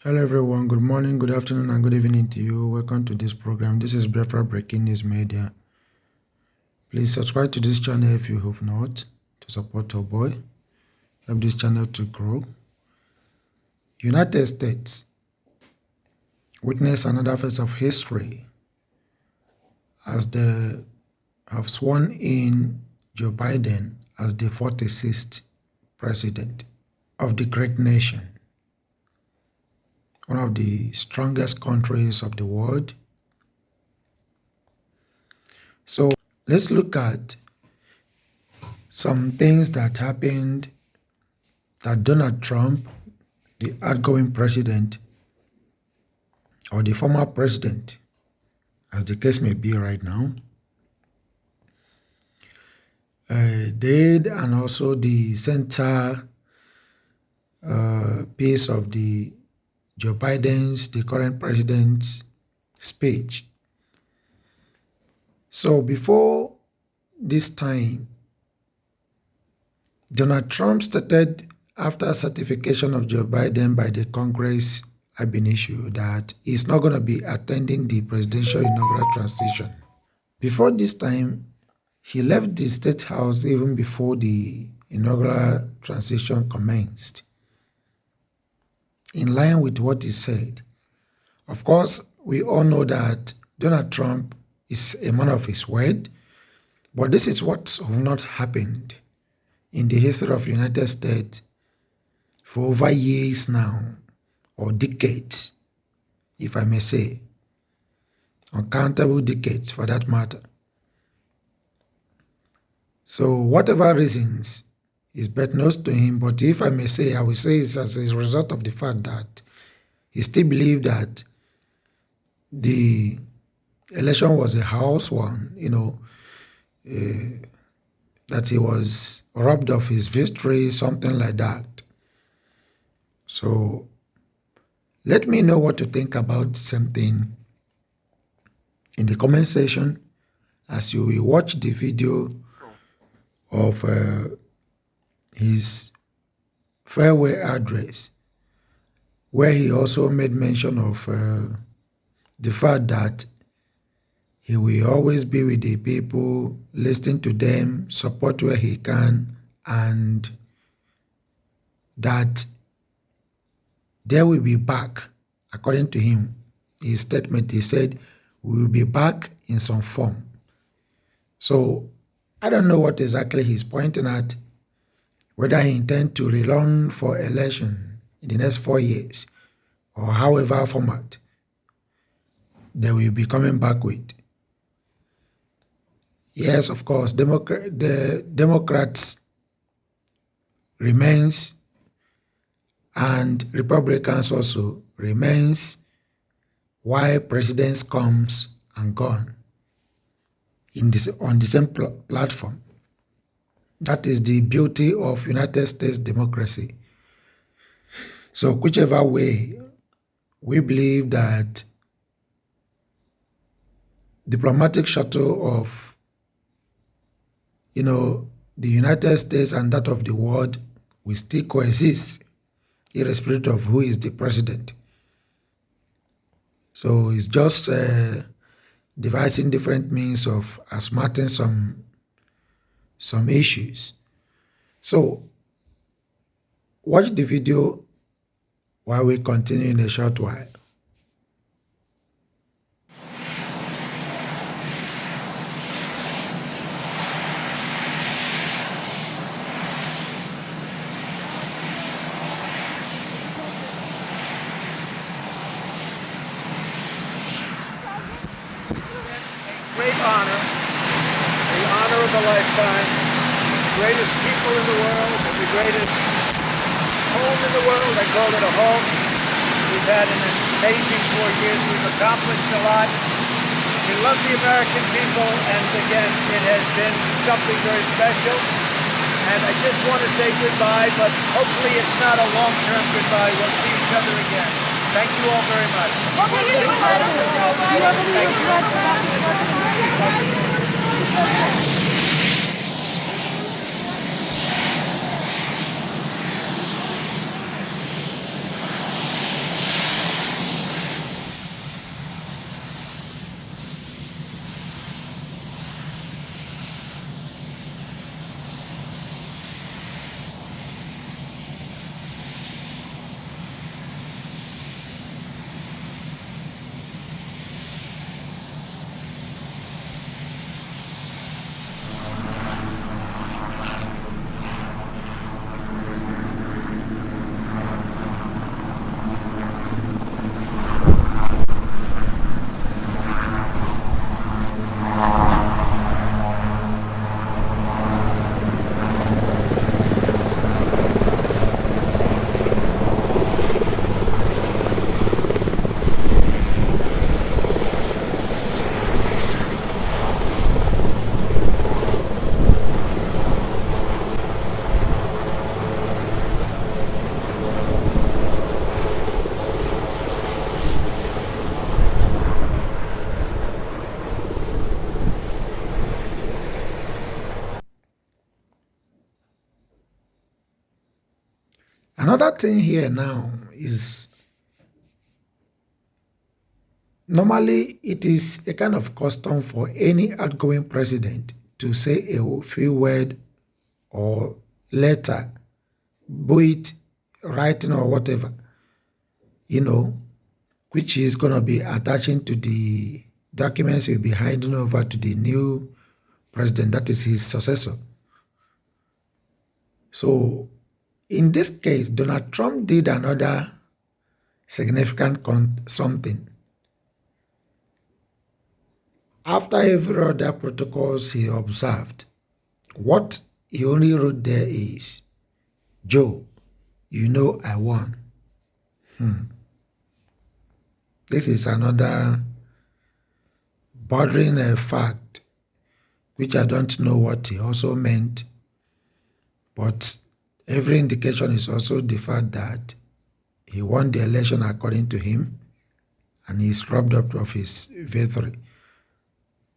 Hello everyone, good morning, good afternoon and good evening to you. Welcome to this program. This is Biafra Breaking News Media. Please subscribe to this channel if you have not, to support our boy. Help this channel to grow. United States witness another phase of history as they have sworn in Joe Biden as the 46th president of the great nation, one of the strongest countries of the world. So let's look at some things that happened that Donald Trump, the outgoing president, or the former president, as the case may be right now, did, and also the center piece of the Joe Biden's, the current president's speech. So before this time, Donald Trump stated after certification of Joe Biden by the Congress had been issued that he's not going to be attending the presidential inaugural transition. Before this time, he left the State House even before the inaugural transition commenced, in line with what he said. Of course, we all know that Donald Trump is a man of his word, but this is what has not happened in the history of the United States for over years now, or decades, if I may say, uncountable decades for that matter. So whatever reasons is best known to him, but if I may say, I will say it's as a result of the fact that he still believes that the election was a house one, that he was robbed of his victory, something like that. So let me know what you think about something in the comment section as you will watch the video of his farewell address, where he also made mention of the fact that he will always be with the people, listen to them, support where he can, and that they will be back. According to him, his statement, he said, we will be back in some form. So I don't know what exactly he's pointing at, whether he intends to rerun for election in the next 4 years, or however format they will be coming back with. Yes, of course, the Democrats remains, and Republicans also remains, while presidents comes and gone on the same platform. That is the beauty of United States democracy. So whichever way, we believe that diplomatic shuttle of the United States and that of the world will still coexist, irrespective of who is the president. So it's just devising different means of asserting some issues. So watch the video while we continue in a short while. Great honor, the honor of a lifetime, the greatest people in the world, and the greatest home in the world. I call it a home. We've had an amazing 4 years. We've accomplished a lot. We love the American people, and again, it has been something very special. And I just want to say goodbye, but hopefully it's not a long-term goodbye. We'll see each other again. Thank you all very much. Thank you. Another thing here now is, normally it is a kind of custom for any outgoing president to say a few word or letter, be it writing or whatever, which is going to be attaching to the documents he'll be handing over to the new president, that is his successor. So in this case, Donald Trump did another significant something. After every other protocols he observed, what he only wrote there is, Joe, you know I won. This is another bordering fact, which I don't know what he also meant, but every indication is also the fact that he won the election according to him, and he's robbed up of his victory.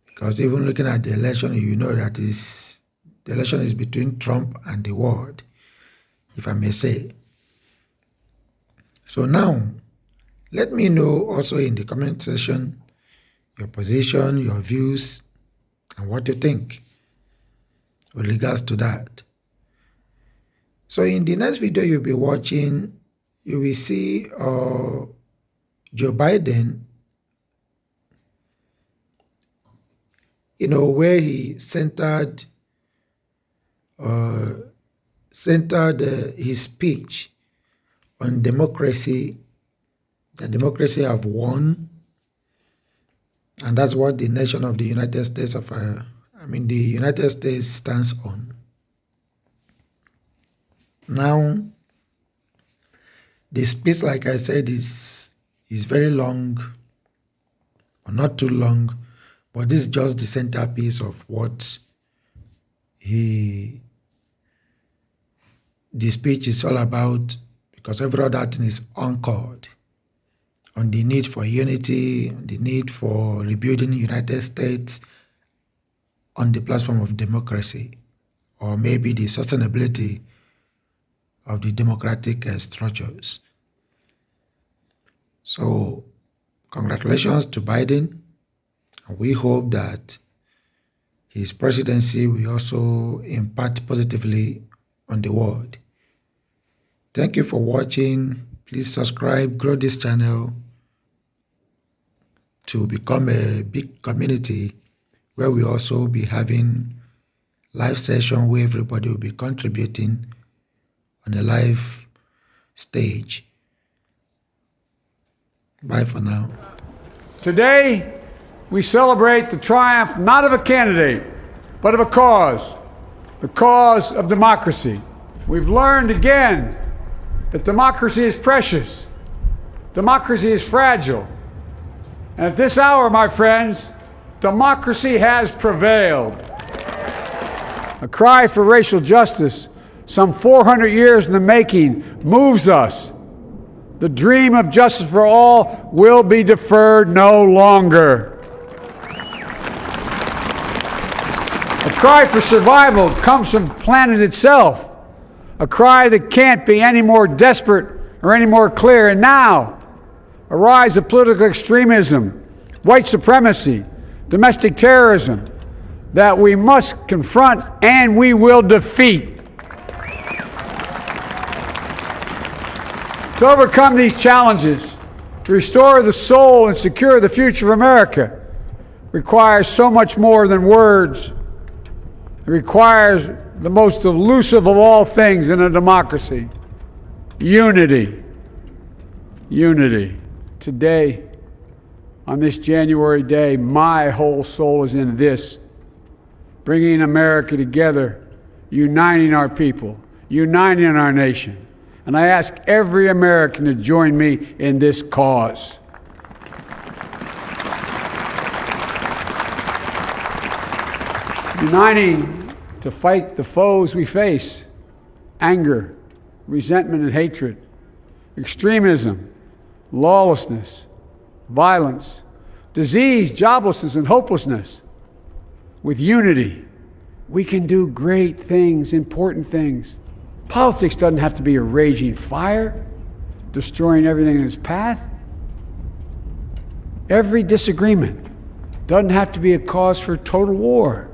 Because even looking at the election, you know that the election is between Trump and the world, if I may say. So now, let me know also in the comment section your position, your views, and what you think with regards to that. So in the next video you'll be watching, you will see Joe Biden, where he centered his speech on democracy. The democracy have won, and that's what the nation of the United States the United States stands on. Now, the speech, like I said, is very long, or not too long, but this is just the centerpiece of what the speech is all about, because every other thing is anchored on the need for unity, on the need for rebuilding the United States on the platform of democracy, or maybe the sustainability of the democratic structures. So, congratulations to Biden, and we hope that his presidency will also impact positively on the world. Thank you for watching. Please subscribe, grow this channel to become a big community where we also be having live session where everybody will be contributing on a live stage. Bye for now. Today, we celebrate the triumph not of a candidate, but of a cause, the cause of democracy. We've learned again that democracy is precious, democracy is fragile. And at this hour, my friends, democracy has prevailed. A cry for racial justice, some 400 years in the making, moves us. The dream of justice for all will be deferred no longer. A cry for survival comes from the planet itself. A cry that can't be any more desperate or any more clear. And now, a rise of political extremism, white supremacy, domestic terrorism, that we must confront and we will defeat. To overcome these challenges, to restore the soul and secure the future of America, requires so much more than words. It requires the most elusive of all things in a democracy: unity. Unity. Today, on this January day, my whole soul is in this: bringing America together, uniting our people, uniting our nation. And I ask every American to join me in this cause. Uniting to fight the foes we face: anger, resentment and hatred, extremism, lawlessness, violence, disease, joblessness, and hopelessness. With unity, we can do great things, important things. Politics doesn't have to be a raging fire, destroying everything in its path. Every disagreement doesn't have to be a cause for total war.